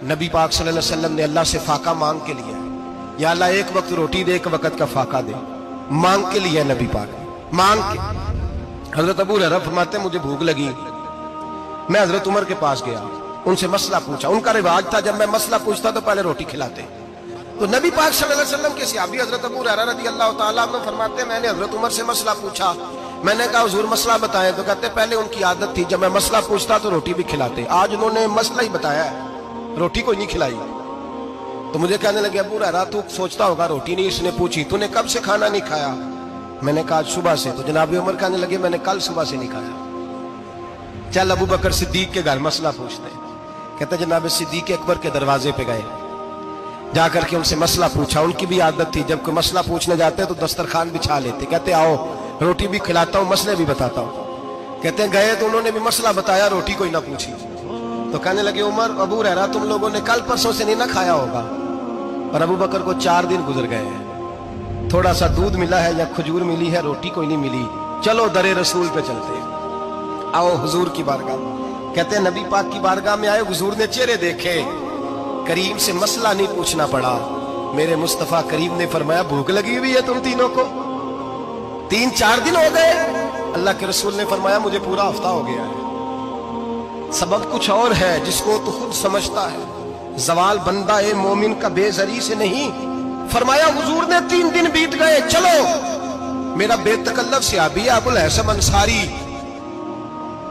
नबी पाक सल्लल्लाहु अलैहि वसल्लम ने अल्लाह से फाका मांग के लिया, या अल्लाह एक वक्त रोटी दे, एक वक्त का फाका दे, मांग के लिया नबी पाक ने, मांग के। हजरत अबू हुरैरा फरमाते मुझे भूख लगी, मैं हजरत उमर के पास गया, उनसे मसला पूछा। उनका रिवाज था जब मैं मसला पूछता तो पहले रोटी खिलाते। तो नबी पाक सल्लल्लाहु अलैहि वसल्लम के सहाबी हजरत अबू हुरैरा रज़ियल्लाहु ताला अन्हु फरमाते मैंने हजरत उमर से मसला पूछा। मैंने कहा हुजूर मसला बताएं, तो कहते पहले उनकी आदत थी जब मैं मसला पूछता तो रोटी भी खिलाते, आज उन्होंने मसला ही बताया है, रोटी कोई नहीं खिलाई। तो मुझे कहने लगे अबू हुरैरा तू सोचता होगा रोटी नहीं इसने पूछी, तूने कब से खाना नहीं खाया? मैंने कहा सुबह से। तो जनाब उमर कहने लगे मैंने कल सुबह से नहीं खाया। चल अबू बकर सिद्दीक के घर मसला पूछते। कहते जनाब सिद्दीक अकबर के दरवाजे पे गए, जाकर के उनसे मसला पूछा। उनकी भी आदत थी जब कोई मसला पूछने जाते तो दस्तरखान बिछा लेते, कहते आओ रोटी भी खिलाता हूँ मसले भी बताता हूँ। कहते गए तो उन्होंने भी मसला बताया, रोटी कोई ना पूछी। तो कहने लगे उमर अबू हुरैरा तुम लोगों ने कल परसों से नहीं ना खाया होगा। और अबू बकर को 4 दिन गुजर गए हैं, थोड़ा सा दूध मिला है या खजूर मिली है, रोटी कोई नहीं मिली। चलो दरे रसूल पे चलते, आओ हुजूर की बारगाह। कहते नबी पाक की बारगाह में आए, हुजूर ने चेहरे देखे, करीम से मसला नहीं पूछना पड़ा। मेरे मुस्तफा करीम ने फरमाया भूख लगी हुई है तुम तीनों को, 3-4 दिन हो गए। अल्लाह के रसूल ने फरमाया मुझे पूरा हफ्ता हो गया है। सबब कुछ और है जिसको तो खुद समझता है, जवाल बंदा ए मोमिन का बेजरी से नहीं। फरमाया हुजूर ने 3 दिन बीत गए, चलो। मेरा बेतकल्लफ सहाबी अबुल हसन अंसारी,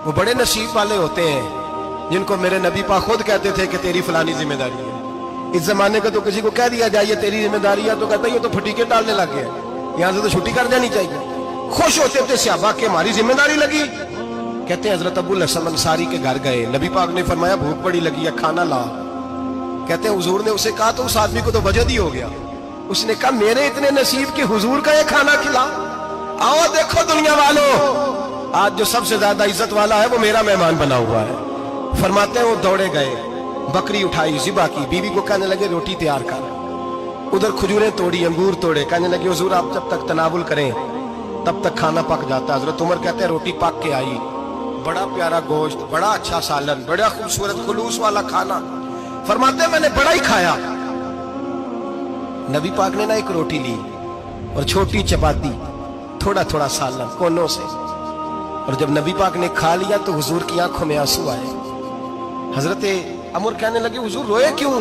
वो बड़े नसीब वाले होते हैं जिनको मेरे नबी पाक खुद कहते थे कि तेरी फलानी जिम्मेदारी है। इस जमाने का तो किसी को कह दिया जाए तेरी जिम्मेदारी है तो कहता है ये तो फटीके डालने लग गए, यहां से तो छुट्टी कर जानी चाहिए। खुश होते थे सहाबा के हमारी जिम्मेदारी लगी। कहते हैं हजरत अबुल हसन अंसारी के घर गए, नबी पाक ने फरमाया भूख बड़ी लगी है खाना ला। कहते हैं हुजूर ने उसे कहा तो उस आदमी को तो वजद ही हो गया। उसने कहा मेरे इतने नसीब के हुजूर का ये खाना खिला। आओ देखो दुनिया वालों, आज जो सबसे ज्यादा इज्जत वाला है वो मेरा मेहमान बना हुआ है। फरमाते हैं वो दौड़े गए, बकरी उठाई, ज़िबा की, बीवी को कहने लगे रोटी तैयार कर। उधर खजूरें तोड़ी, अंगूर तोड़े, कहने लगे हुजूर आप जब तक तनावुल करें तब तक खाना पक जाता है। हजरत उमर कहते हैं रोटी पक के आई, बड़ा प्यारा गोश्त, बड़ा अच्छा सालन, बड़ा खूबसूरत खुलूस वाला खाना। फरमाते मैंने बड़ा ही खाया। नबी पाक ने ना एक रोटी ली और छोटी चपाती, थोड़ा थोड़ा सालन कोनों से। और जब नबी पाक ने खा लिया तो हुजूर की आंखों में आंसू आए। हजरत उमर कहने लगे हुजूर रोए क्यों?